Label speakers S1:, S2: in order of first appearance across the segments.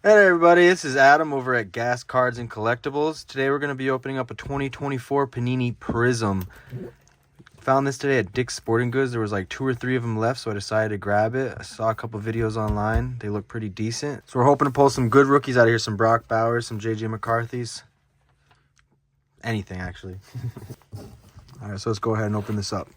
S1: Hey everybody, this is Adam over at Gas Cards and Collectibles. Today we're going to be opening up a 2024 Panini Prizm. Found this today at Dick's Sporting Goods. There was like 2 or 3 of them left, so I decided to grab it. I saw a couple videos online. They look pretty decent. So we're hoping to pull some good rookies out of here. Some Brock Bowers, some JJ McCarthy's. Anything, actually. All right, so let's go ahead and open this up.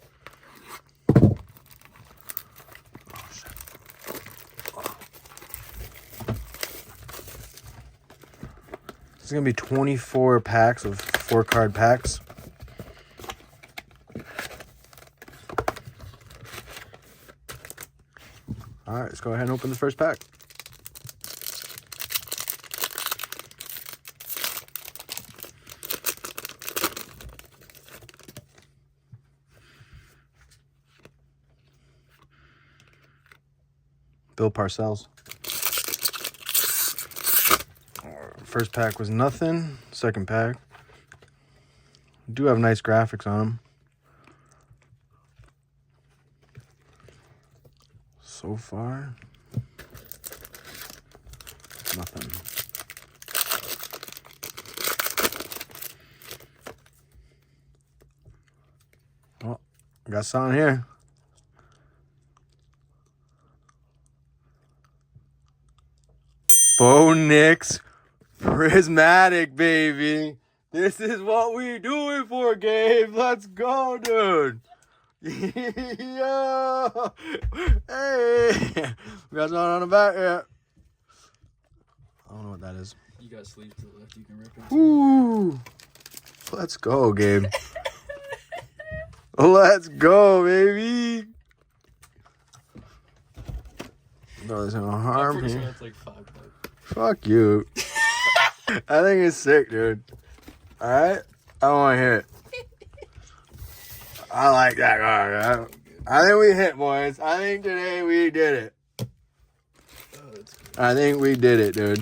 S1: This is going to be 24 packs of 4-card packs. All right, let's go ahead and open the first pack. Bill Parcells. First pack was nothing. Second pack. Do have nice graphics on them. So far, nothing. Oh, got something here. Bo Nix Prismatic, baby. This is what we do it for, Gabe. Let's go, dude. Yeah. Hey. We got something on the back here. I don't know what that is.
S2: You got sleeves to the left, you can rip it.
S1: Ooh. Let's go, Gabe. Let's go, baby. No, there's no harm here.
S2: Sure that's like $5.
S1: Fuck you. I think it's sick, dude. Alright? I want to hear it. I like that card. I think we hit, boys. I think today we did it. I think we did it, dude.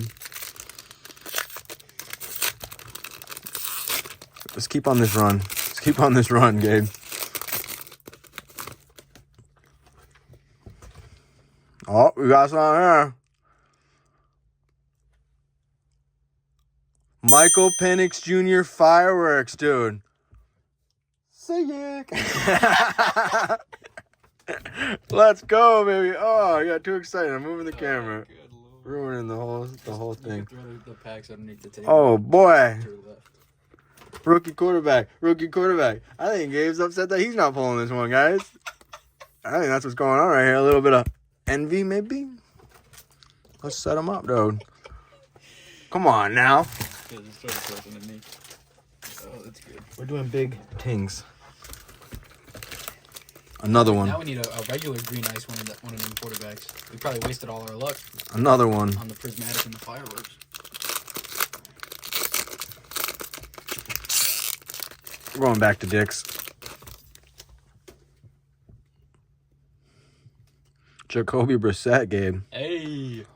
S1: Let's keep on this run. Let's keep on this run, Gabe. Oh, we got something here. Michael Penix Jr. Fireworks, dude. Sick. Let's go, baby. Oh, I got too excited. I'm moving the camera. Ruining the whole thing.
S2: The packs underneath the table.
S1: Oh, boy. Rookie quarterback. I think Gabe's upset that he's not pulling this one, guys. I think that's what's going on right here. A little bit of envy, maybe. Let's set him up, dude. Come on now.
S2: Yeah, just start pressing at me. Oh, that's good.
S1: We're doing big things. Another one.
S2: Now we need a regular green ice one of them quarterbacks. We probably wasted all our luck.
S1: Another one.
S2: On the prismatic and the fireworks.
S1: We're going back to Dick's. Jacoby Brissett, Gabe.
S2: Hey.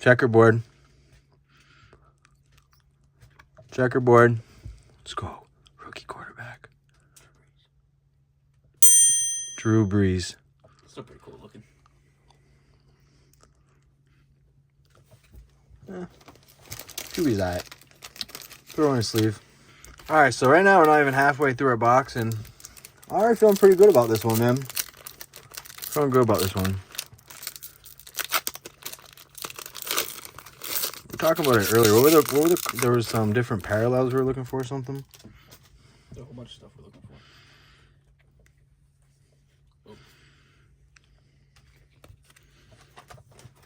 S1: Checkerboard. Let's go. Rookie quarterback. Drew Brees.
S2: Still pretty cool looking.
S1: Drew's alright. Throw in his sleeve. Alright, so right now we're not even halfway through our box, and I'm already feeling pretty good about this one, man. Feeling good about this one. We were talking about it earlier. There was some different parallels we were looking for or something?
S2: There's a whole bunch of stuff we're looking for. Oh.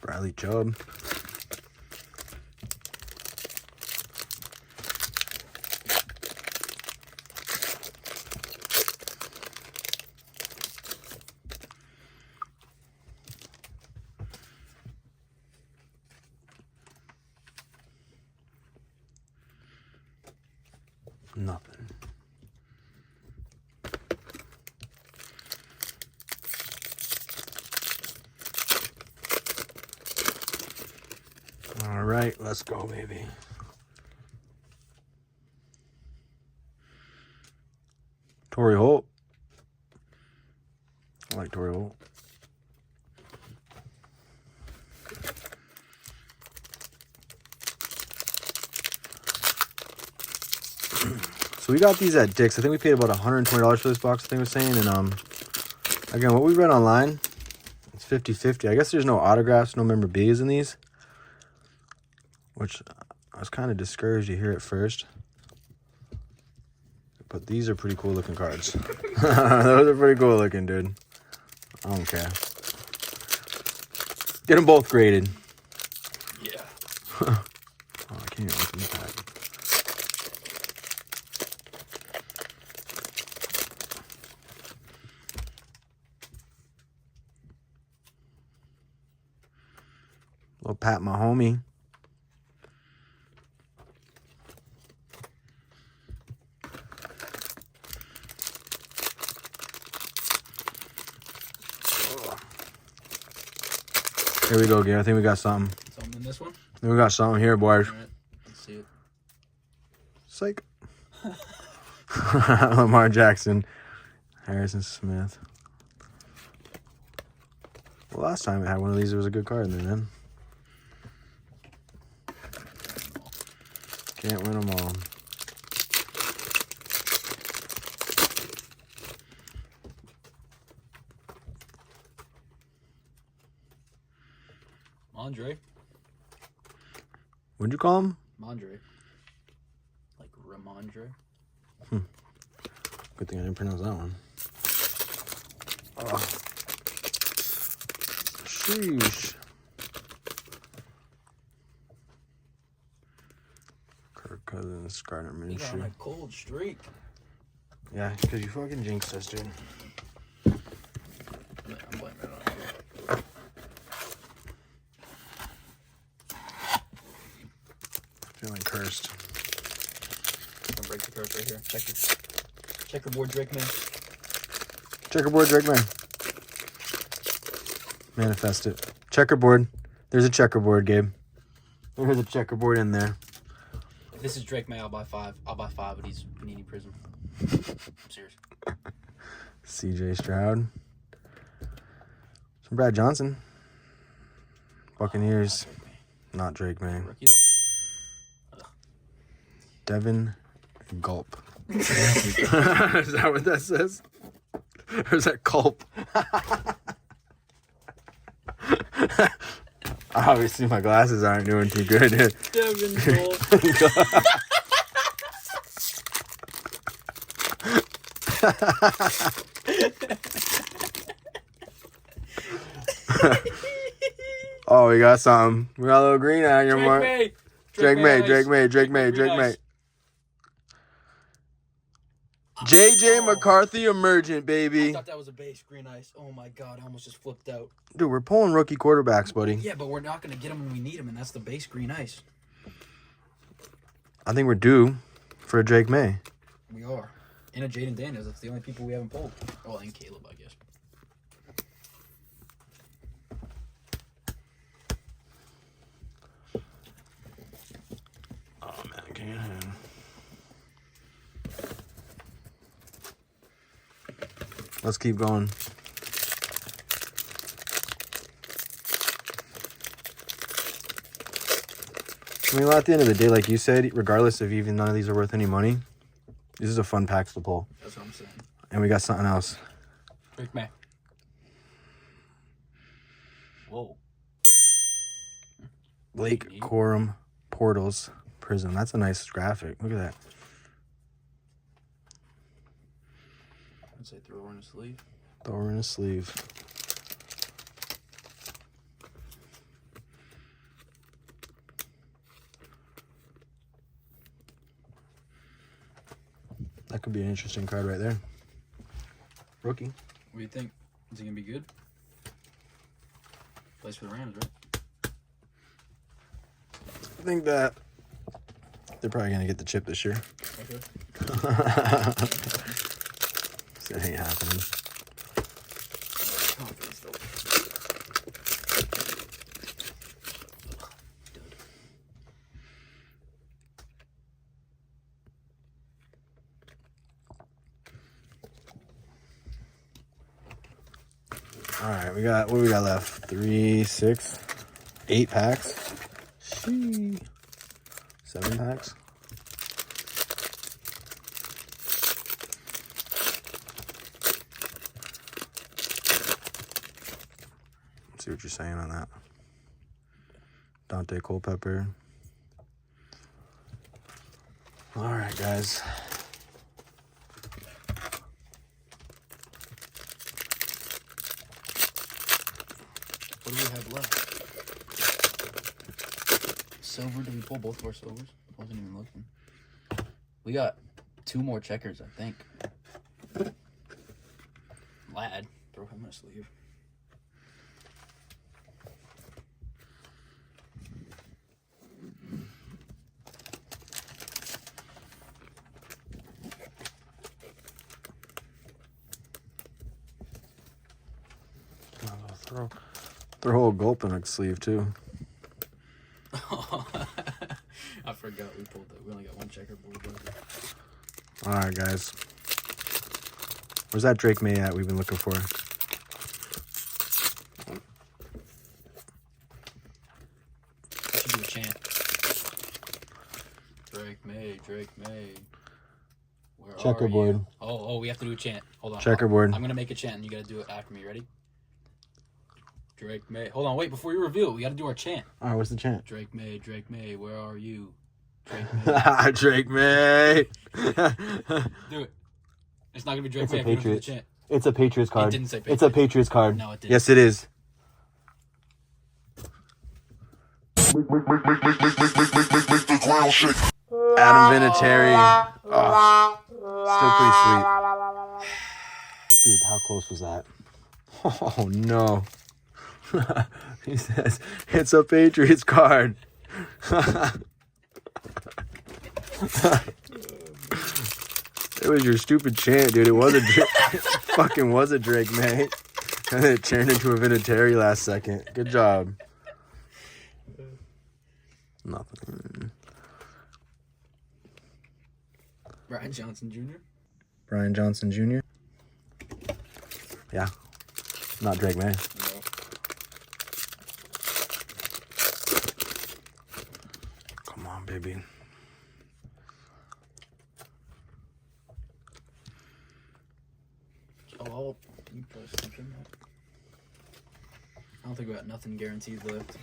S1: Bradley Chubb. Nothing. All right, let's go, baby. Torrey Holt. I like Torrey Holt. So we got these at Dick's. I think we paid about $120 for this box, I think we're saying. And again, what we read online, it's 50-50. I guess there's no autographs, no memorabilia in these, which I was kind of discouraged to hear at first. But these are pretty cool looking cards. Those are pretty cool looking, dude. I don't care. Get them both graded.
S2: Yeah.
S1: Oh, I can't even open the pack. Little Pat, my homie. Here we go, Gary. I think we got something.
S2: Something in this one?
S1: We got something here, boys.
S2: All right. Let's see it.
S1: Psych. Lamar Jackson. Harrison Smith. Well, last time I had one of these, there was a good card in there, man. Can't win them all.
S2: Mondre.
S1: What'd you call him?
S2: Mondre. Like Ramondre.
S1: Good thing I didn't pronounce that one. Oh. Sheesh. Kirk Cousins, Gardner
S2: He got on
S1: Minshew.
S2: a cold streak.
S1: Yeah, because you fucking jinxed us, dude.
S2: Yeah, I'm blaming it on you.
S1: Feeling cursed.
S2: I'm gonna break the curse right here. Checkerboard Drake man.
S1: Checkerboard, Drake man. Manifest it. Checkerboard. There's a checkerboard, Gabe. There's a checkerboard in there.
S2: If this is Drake May, I'll buy 5. I'll buy 5 of these Panini Prizm. I'm serious.
S1: CJ Stroud. Some Brad Johnson. Buccaneers. Not Drake May.
S2: Rookie though?
S1: Devin Gulp. Is that what that says? Or is that Culp? Obviously, my glasses aren't doing too good.
S2: Devin Cole.
S1: Oh, we got something. We got a little green on your mark.
S2: Drake May.
S1: Drake May. JJ McCarthy emergent,
S2: I
S1: baby.
S2: thought that was a base green ice. Oh my god, I almost just flipped out.
S1: Dude, we're pulling rookie quarterbacks, buddy.
S2: Yeah, but we're not going to get them when we need them, and that's the base green ice.
S1: I think we're due for a Drake May.
S2: We are. And a Jaden Daniels. That's the only people we haven't pulled. Oh, and Caleb, I guess.
S1: Oh, man, I can't. Let's keep going. I mean, well, at the end of the day, like you said, regardless of even none of these are worth any money, this is a fun pack to pull.
S2: That's what I'm saying.
S1: And we got something else.
S2: Drake May. Whoa.
S1: Blake Corum Portals Prizm. That's a nice graphic. Look at that.
S2: I'd say throw her in a sleeve.
S1: Throw her in a sleeve. That could be an interesting card right there. Rookie.
S2: What do you think? Is he going to be good? Plays for the Rams, right?
S1: I think that they're probably going to get the chip this year.
S2: Okay.
S1: That ain't happening.
S2: Confidence, though.
S1: All right, we got, what do we got left? 3, 6, 8 packs. Sheesh. 7 packs. Let's see what you're saying on that. Dante Culpepper. All right, guys.
S2: What do we have left? Silver? Did we pull both of our silvers? I wasn't even looking. We got 2 more checkers, I think. Lad. Throw him in a sleeve.
S1: Throw a gulp in a sleeve too.
S2: I forgot we pulled that. We only got 1 checkerboard.
S1: All right, guys. Where's that Drake May at we've been looking for?
S2: I should do a chant. Drake May, Drake May. Where
S1: Checkerboard.
S2: Are you? Oh, we have to do a chant. Hold on.
S1: Checkerboard.
S2: I'm going to make a chant and you got to do it after me. Ready? Drake May. Hold on, wait, before you reveal it, we got to do our chant.
S1: All right, what's the chant?
S2: Drake May, where are you? Drake May.
S1: Drake May.
S2: Do it. It's not going to be Drake
S1: It's
S2: May
S1: a
S2: if we don't do the
S1: Patriots.
S2: chant.
S1: It's a Patriots card.
S2: It didn't say
S1: It's
S2: Patriots.
S1: a Patriots card.
S2: No, it didn't.
S1: Yes, it is. Adam Vinatieri. Oh, still pretty sweet. Dude, how close was that? Oh, no. He says, it's a Patriots card. It was your stupid chant, dude. It was fucking was a Drake May. And then it turned into a Vinatieri last second. Good job. Nothing.
S2: Brian Johnson Jr.
S1: Brian Johnson Jr. Yeah. Not Drake May.
S2: No.
S1: Come on, baby.
S2: Oh, you probably slipped in that. I don't think we got nothing guaranteed left.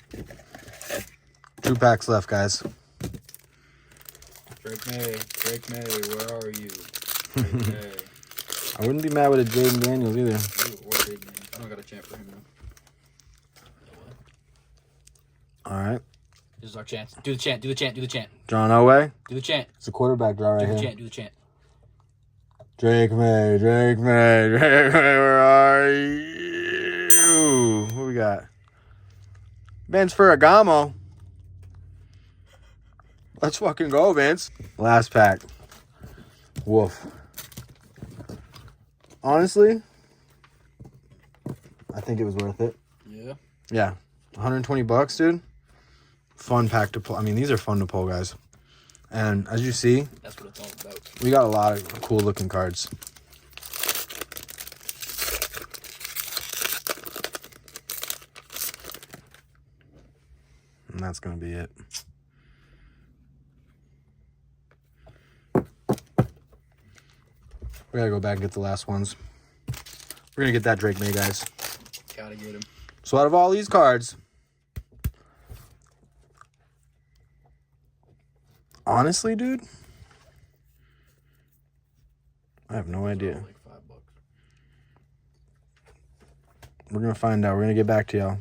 S1: 2 packs left, guys.
S2: Drake May, where are you? Drake May.
S1: I wouldn't be mad with a Jaden Daniels either.
S2: Ooh, or Big Man. I don't got a chant for him though.
S1: All right.
S2: This is our chance. Do the chant, do the chant, do the chant.
S1: John Elway.
S2: Do the chant.
S1: It's a quarterback draw right
S2: Do the
S1: here.
S2: chant, do the chant.
S1: Drake May, Drake May, Drake May, where are you? What we got? Vince Ferragamo. Let's fucking go, Vince. Last pack. Woof. Honestly, I think it was worth it.
S2: Yeah.
S1: Yeah. 120 bucks, dude. Fun pack to pull. I mean, these are fun to pull, guys. And as you see,
S2: That's what it's all about.
S1: we got a lot of cool looking cards. And that's going to be it. We got to go back and get the last ones. We're going to get that Drake May, guys.
S2: Gotta get him.
S1: So out of all these cards, honestly, dude, I have no idea.
S2: Like $5.
S1: We're going to find out. We're going to get back to y'all.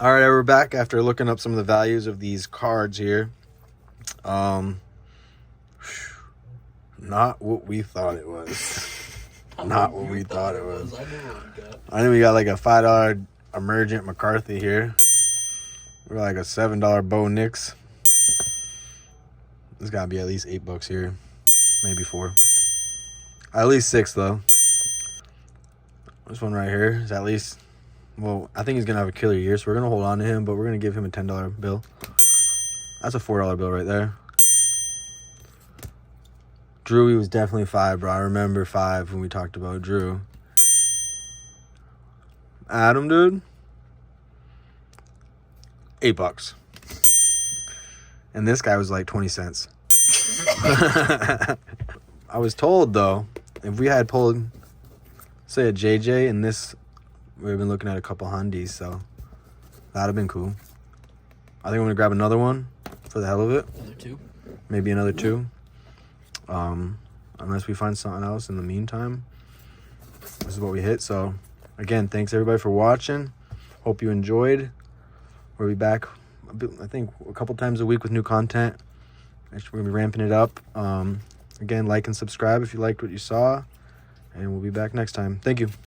S1: All right, we're back after looking up some of the values of these cards here. Not what we thought it was. Not what we thought it was.
S2: I knew what we got.
S1: I think we got like a $5 Emergent McCarthy here. We're like a $7 Bo Nix. There's got to be at least $8 here. Maybe 4. At least 6, though. This one right here is at least... Well, I think he's going to have a killer year, so we're going to hold on to him, but we're going to give him a $10 bill. That's a $4 bill right there. Drew, he was definitely 5, bro. I remember 5 when we talked about Drew. Adam, dude. $8. And this guy was like 20 cents. I was told, though, if we had pulled, say, a JJ, and this, we've been looking at a couple Hundies, so That'd have been cool. I think I'm gonna grab another one for the hell of it.
S2: Another 2.
S1: Maybe another 2. Unless we find something else in the meantime. This is what we hit. So again, thanks everybody for watching. Hope you enjoyed. We'll be back, I think, a couple times a week with new content. Actually, we're gonna be ramping it up. Again, like and subscribe if you liked what you saw, and we'll be back next time. Thank you.